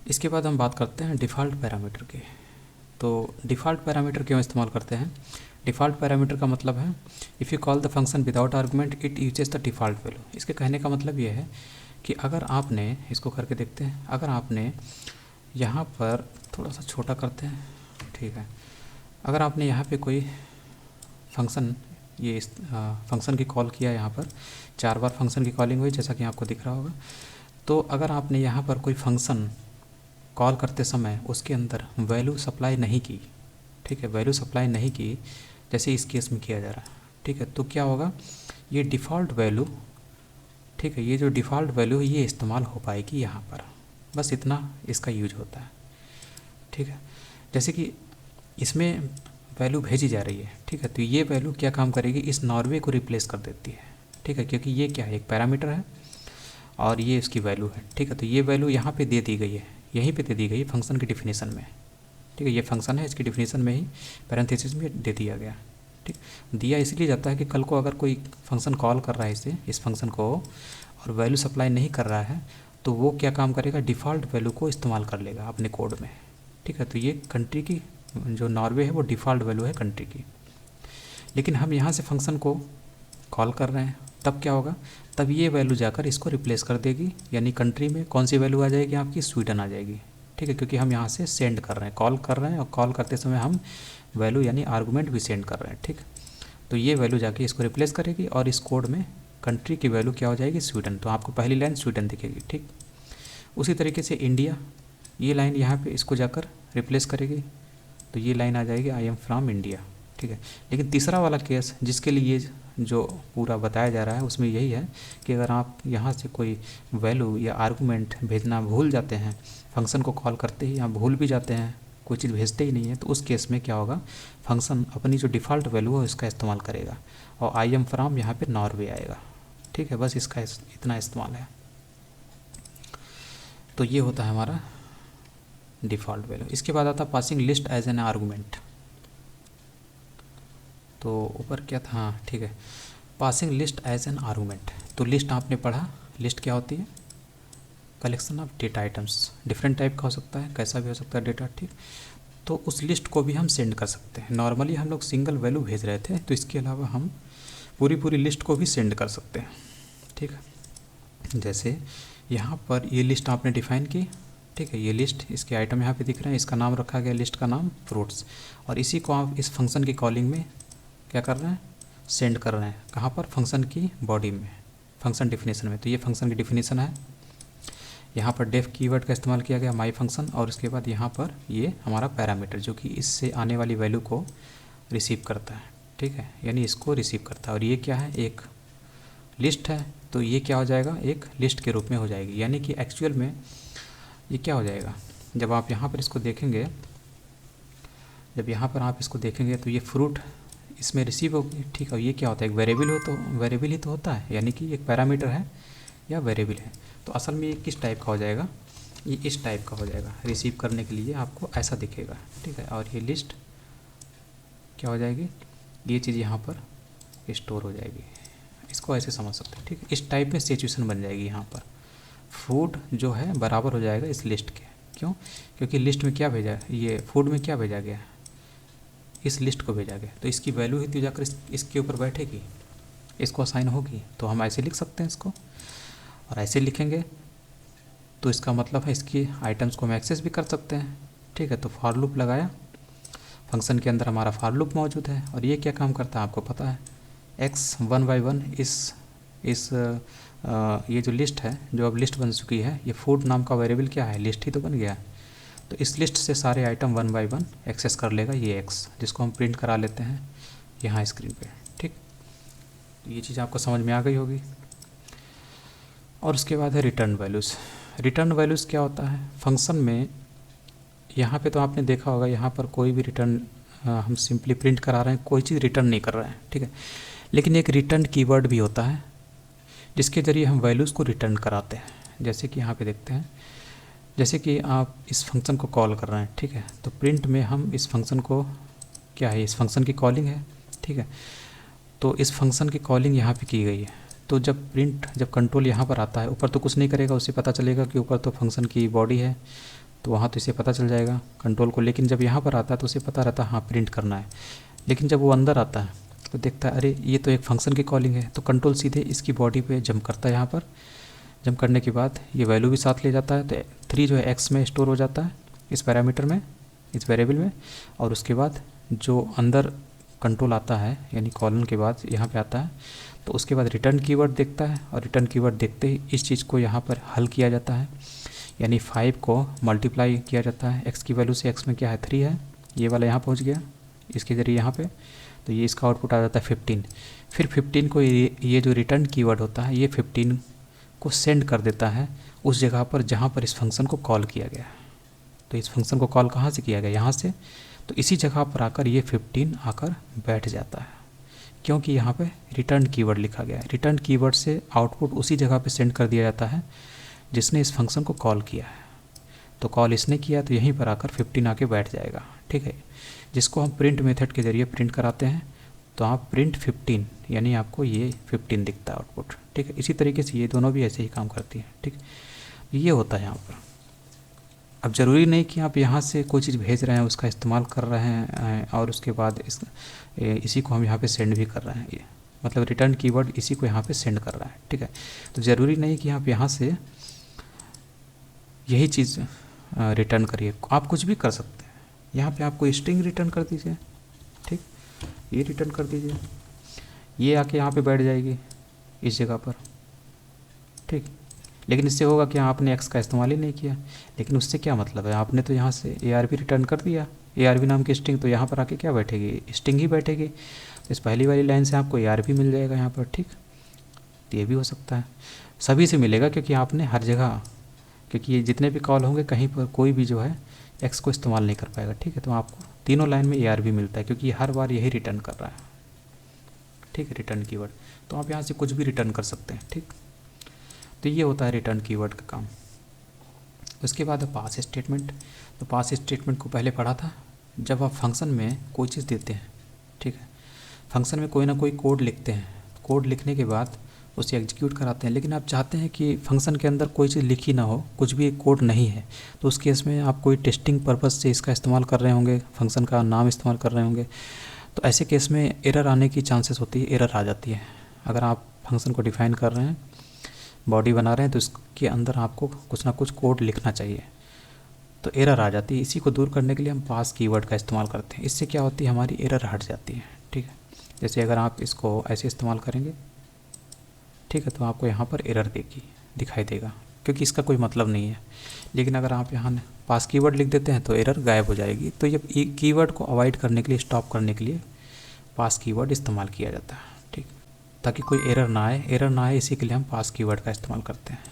इसके बाद हम बात करते हैं डिफ़ॉल्ट पैरामीटर के। तो डिफ़ॉल्ट पैरामीटर क्यों इस्तेमाल करते हैं? डिफ़ॉल्ट पैरामीटर का मतलब है if you call the function without argument it uses the default value. इसके कहने का मतलब ये है कि अगर आपने इसको करके देखते हैं, अगर आपने यहाँ पर थोड़ा सा छोटा करते हैं, ठीक है, अगर आपने यहाँ पे कोई फंक्शन ये इस फंक्शन की कॉल किया, यहाँ पर 4 बार फंक्शन की कॉलिंग हुई जैसा कि आपको दिख रहा होगा। तो अगर आपने यहाँ पर कोई फंक्शन कॉल करते समय उसके अंदर वैल्यू सप्लाई नहीं की, ठीक है, वैल्यू सप्लाई नहीं की जैसे इस केस में किया जा रहा है, ठीक है, तो क्या होगा, ये डिफ़ॉल्ट वैल्यू, ठीक है, ये जो डिफ़ॉल्ट वैल्यू है ये इस्तेमाल हो पाएगी यहाँ पर, बस इतना इसका यूज होता है, ठीक है। जैसे कि इसमें वैल्यू भेजी जा रही है, ठीक है, तो ये वैल्यू क्या काम करेगी, इस नॉर्वे को रिप्लेस कर देती है, ठीक है, क्योंकि ये क्या है, एक पैरामीटर है और ये इसकी वैल्यू है, ठीक है। तो ये वैल्यू यहाँ पे दे दी गई है, यहीं पे दे दी गई फंक्शन की डिफिनीसन में, ठीक है, ये फंक्शन है, इसकी डिफिनीसन में ही पैरेंथेसिस में दे दिया गया, ठीक। दिया इसलिए जाता है कि कल को अगर कोई फंक्शन कॉल कर रहा है इस फंक्शन को और वैल्यू सप्लाई नहीं कर रहा है तो वो क्या काम करेगा, डिफ़ॉल्ट वैल्यू को इस्तेमाल कर लेगा अपने कोड में, ठीक है। तो ये कंट्री की जो नॉर्वे है वो डिफ़ॉल्ट वैल्यू है कंट्री की। लेकिन हम यहाँ से फंक्शन को कॉल कर रहे हैं, तब क्या होगा, तब ये वैल्यू जाकर इसको रिप्लेस कर देगी, यानी कंट्री में कौन सी वैल्यू आ जाएगी आपकी, स्वीडन आ जाएगी, ठीक है, क्योंकि हम यहाँ से सेंड कर रहे हैं, कॉल कर रहे हैं और कॉल करते समय हम वैल्यू यानी आर्गूमेंट भी सेंड कर रहे हैं, ठीक। तो ये वैल्यू जाके इसको रिप्लेस करेगी और इस कोड में कंट्री की वैल्यू क्या हो जाएगी, स्वीडन। तो आपको पहली लाइन स्वीडन दिखेगी, ठीक। उसी तरीके से इंडिया, ये लाइन यहाँ पे इसको जाकर रिप्लेस करेगी, तो ये लाइन आ जाएगी आई एम फ्रॉम इंडिया, ठीक है। लेकिन तीसरा वाला केस जिसके लिए जो पूरा बताया जा रहा है उसमें यही है कि अगर आप यहाँ से कोई वैल्यू या आर्गूमेंट भेजना भूल जाते हैं, फंक्शन को कॉल करते ही या भूल भी जाते हैं, कोई चीज़ भेजते ही नहीं है, तो उस केस में क्या होगा, फंक्शन अपनी जो डिफ़ॉल्ट वैल्यू है उसका इस्तेमाल करेगा और आई एम फ्रॉम यहाँ पे नॉर्वे आएगा, ठीक है। बस इसका इतना इस्तेमाल है। तो ये होता है हमारा डिफ़ॉल्ट वैल्यू। इसके बाद आता passing list as an argument. तो ऊपर क्या था, हाँ ठीक है, passing list as an argument. तो लिस्ट आपने पढ़ा, लिस्ट क्या होती है, collection of data items, different type का हो सकता है, कैसा भी हो सकता है डेटा, ठीक। तो उस लिस्ट को भी हम सेंड कर सकते हैं। नॉर्मली हम लोग सिंगल वैल्यू भेज रहे थे, तो इसके अलावा हम पूरी लिस्ट को भी सेंड कर सकते हैं, ठीक है। जैसे यहाँ पर ये लिस्ट आपने डिफाइन की, ठीक है, ये लिस्ट, इसके आइटम यहाँ पे दिख रहे हैं, इसका नाम रखा गया लिस्ट का नाम फ्रूट्स, और इसी को आप इस फंक्शन की कॉलिंग में क्या कर रहे हैं, सेंड कर रहे हैं, कहाँ पर, फंक्शन की बॉडी में, फंक्शन डिफिनीसन में। तो ये फंक्शन की डिफिनीसन है, यहाँ पर डेफ कीवर्ड का इस्तेमाल किया गया, माई फंक्शन, और उसके बाद यहाँ पर ये हमारा पैरामीटर जो कि इससे आने वाली वैल्यू को रिसीव करता है, ठीक है, यानी इसको रिसीव करता है। और ये क्या है, एक लिस्ट है, तो ये क्या हो जाएगा, एक लिस्ट के रूप में हो जाएगी, यानी कि एक्चुअल में ये क्या हो जाएगा, जब आप यहाँ पर इसको देखेंगे, जब यहाँ पर आप इसको देखेंगे तो ये फ्रूट इसमें रिसीव होगी, ठीक है। ये क्या होता है, एक वेरिएबल हो, तो वेरिएबल ही तो होता है, यानी कि एक पैरामीटर है या वेरिएबल है। तो असल में ये किस टाइप का हो जाएगा, ये इस टाइप का हो जाएगा, रिसीव करने के लिए आपको ऐसा दिखेगा, ठीक है। और ये लिस्ट क्या हो जाएगी, ये चीज़ यहाँ पर स्टोर हो जाएगी, इसको ऐसे समझ सकते हैं, ठीक है। इस टाइप में सिचुएशन बन जाएगी, यहाँ पर फूड जो है बराबर हो जाएगा इस लिस्ट के, क्यों, क्योंकि लिस्ट में क्या भेजा, ये फूड में क्या भेजा गया, इस लिस्ट को भेजा गया, तो इसकी वैल्यू ही तो जाकर इसके ऊपर बैठेगी, इसको असाइन होगी। तो हम ऐसे लिख सकते हैं इसको, और ऐसे लिखेंगे तो इसका मतलब है इसकी आइटम्स को हम एक्सेस भी कर सकते हैं, ठीक है। तो फॉर लूप लगाया, फंक्शन के अंदर हमारा फॉर लूप मौजूद है, और ये क्या काम करता है आपको पता है, x 1 by 1 इस ये जो लिस्ट है, जो अब लिस्ट बन चुकी है, ये फूड नाम का वेरिएबल क्या है, लिस्ट ही तो बन गया, तो इस लिस्ट से सारे आइटम 1 by 1 एक्सेस कर लेगा ये x, जिसको हम प्रिंट करा लेते हैं यहाँ स्क्रीन पे, ठीक। ये चीज़ आपको समझ में आ गई होगी। और उसके बाद है रिटर्न वैल्यूज़। रिटर्न वैल्यूज़ क्या होता है, फंक्शन में यहाँ पे तो आपने देखा होगा, यहाँ पर कोई भी रिटर्न हम सिंपली प्रिंट करा रहे हैं, कोई चीज़ रिटर्न नहीं कर रहे हैं, ठीक है। लेकिन एक रिटर्न कीवर्ड भी होता है जिसके ज़रिए हम वैल्यूज़ को रिटर्न कराते हैं। जैसे कि यहाँ पे देखते हैं, जैसे कि आप इस फंक्शन को कॉल कर रहे हैं, ठीक है, तो प्रिंट में हम इस फंक्शन को, क्या है, इस फंक्शन की कॉलिंग है, ठीक है, तो इस फंक्शन की कॉलिंग यहाँ पे की गई है। तो जब कंट्रोल यहाँ पर आता है, ऊपर तो कुछ नहीं करेगा, उसे पता चलेगा कि ऊपर तो फंक्शन की बॉडी है, तो वहाँ तो इसे पता चल जाएगा कंट्रोल को, लेकिन जब यहाँ पर आता है तो उसे पता रहता है हाँ प्रिंट करना है। लेकिन जब वो अंदर आता है तो देखता है अरे ये तो एक फंक्शन की कॉलिंग है, तो कंट्रोल सीधे इसकी बॉडी पे जंप करता है। यहाँ पर जंप करने के बाद ये वैल्यू भी साथ ले जाता है, तो 3 जो है एक्स में स्टोर हो जाता है इस पैरामीटर में, इस वेरिएबल में। और उसके बाद जो अंदर कंट्रोल आता है यानी कॉलन के बाद यहाँ पे आता है, तो उसके बाद रिटर्न कीवर्ड देखता है, और रिटर्न कीवर्ड देखते ही इस चीज़ को यहाँ पर हल किया जाता है, यानी 5 को मल्टीप्लाई किया जाता है x की वैल्यू से। x में क्या है 3 है, ये वाला यहाँ पहुँच गया इसके ज़रिए यहाँ पे, तो ये इसका आउटपुट आ जाता है 15। फिर 15 को ये जो रिटर्न कीवर्ड होता है ये 15 को सेंड कर देता है उस जगह पर जहाँ पर इस फंक्शन को कॉल किया गया है। तो इस फंक्शन को कॉल कहाँ से किया गया, यहाँ से, तो इसी जगह पर आकर ये 15 आकर बैठ जाता है, क्योंकि यहाँ पे रिटर्न कीवर्ड लिखा गया है। रिटर्न कीवर्ड से आउटपुट उसी जगह पे सेंड कर दिया जाता है जिसने इस फंक्शन को कॉल किया है। तो कॉल इसने किया तो यहीं पर आकर 15 आके बैठ जाएगा, ठीक है, जिसको हम प्रिंट मेथड के ज़रिए प्रिंट कराते हैं। तो आप प्रिंट 15 यानी आपको ये 15 दिखता है आउटपुट, ठीक है। इसी तरीके से ये दोनों भी ऐसे ही काम करती हैं, ठीक। ये होता है यहाँ पर। अब ज़रूरी नहीं कि आप यहाँ से कोई चीज़ भेज रहे हैं उसका इस्तेमाल कर रहे हैं और उसके बाद इसी को हम यहाँ पे सेंड भी कर रहे हैं, ये मतलब रिटर्न कीवर्ड इसी को यहाँ पे सेंड कर रहा है, ठीक है। तो ज़रूरी नहीं कि आप यहाँ से यही चीज़ रिटर्न करिए, आप कुछ भी कर सकते हैं। यहाँ पे आपको स्ट्रिंग रिटर्न कर दीजिए, ठीक, ये रिटर्न कर दीजिए, ये आके यहाँ पे बैठ जाएगी इस जगह पर, ठीक। लेकिन इससे होगा कि आपने एक्स का इस्तेमाल ही नहीं किया, लेकिन उससे क्या मतलब है, आपने तो यहाँ से ARB रिटर्न कर दिया, ARB नाम की स्ट्रिंग, तो यहाँ पर आके क्या बैठेगी, स्ट्रिंग ही बैठेगी। तो इस पहली वाली लाइन से आपको ARB मिल जाएगा यहाँ पर, ठीक। तो ये भी हो सकता है, सभी से मिलेगा, क्योंकि आपने हर जगह, क्योंकि ये जितने भी कॉल होंगे कहीं पर कोई भी जो है एक्स को इस्तेमाल नहीं कर पाएगा, ठीक है। तो आपको तीनों लाइन में ARB मिलता है, क्योंकि हर बार यही रिटर्न कर रहा है, ठीक है, रिटर्न कीवर्ड। तो आप यहाँ से कुछ भी रिटर्न कर सकते हैं, ठीक। तो ये होता है रिटर्न कीवर्ड का काम। उसके बाद है पास स्टेटमेंट। तो पास स्टेटमेंट को पहले पढ़ा था, जब आप फंक्शन में कोई चीज़ देते हैं, ठीक है, फंक्शन में कोई ना कोई कोड लिखते हैं, कोड लिखने के बाद उसे एग्जीक्यूट कराते हैं, लेकिन आप चाहते हैं कि फंक्शन के अंदर कोई चीज़ लिखी ना हो, कुछ भी कोड नहीं है, तो उस केस में आप कोई टेस्टिंग पर्पज़ से इसका इस्तेमाल कर रहे होंगे, फंक्शन का नाम इस्तेमाल कर रहे होंगे, तो ऐसे केस में एरर आने की चांसेस होती है, एरर आ जाती है। अगर आप फंक्शन को डिफ़ाइन कर रहे हैं, बॉडी बना रहे हैं, तो इसके अंदर आपको कुछ ना कुछ कोड लिखना चाहिए, तो एरर आ जाती है। इसी को दूर करने के लिए हम पास कीवर्ड का इस्तेमाल करते हैं। इससे क्या होती है, हमारी एरर हट जाती है, ठीक है। जैसे अगर आप इसको ऐसे इस्तेमाल करेंगे, ठीक है, तो आपको यहाँ पर एरर दिखाई देगा, क्योंकि इसका कोई मतलब नहीं है। लेकिन अगर आप यहाँ पास कीवर्ड लिख देते हैं तो एरर गायब हो जाएगी। तो ये कीवर्ड को अवॉइड करने के लिए, स्टॉप करने के लिए पास कीवर्ड इस्तेमाल किया जाता है, ठीक, ताकि कोई एरर ना आए। एरर ना आए इसी के लिए हम पास कीवर्ड का इस्तेमाल करते हैं।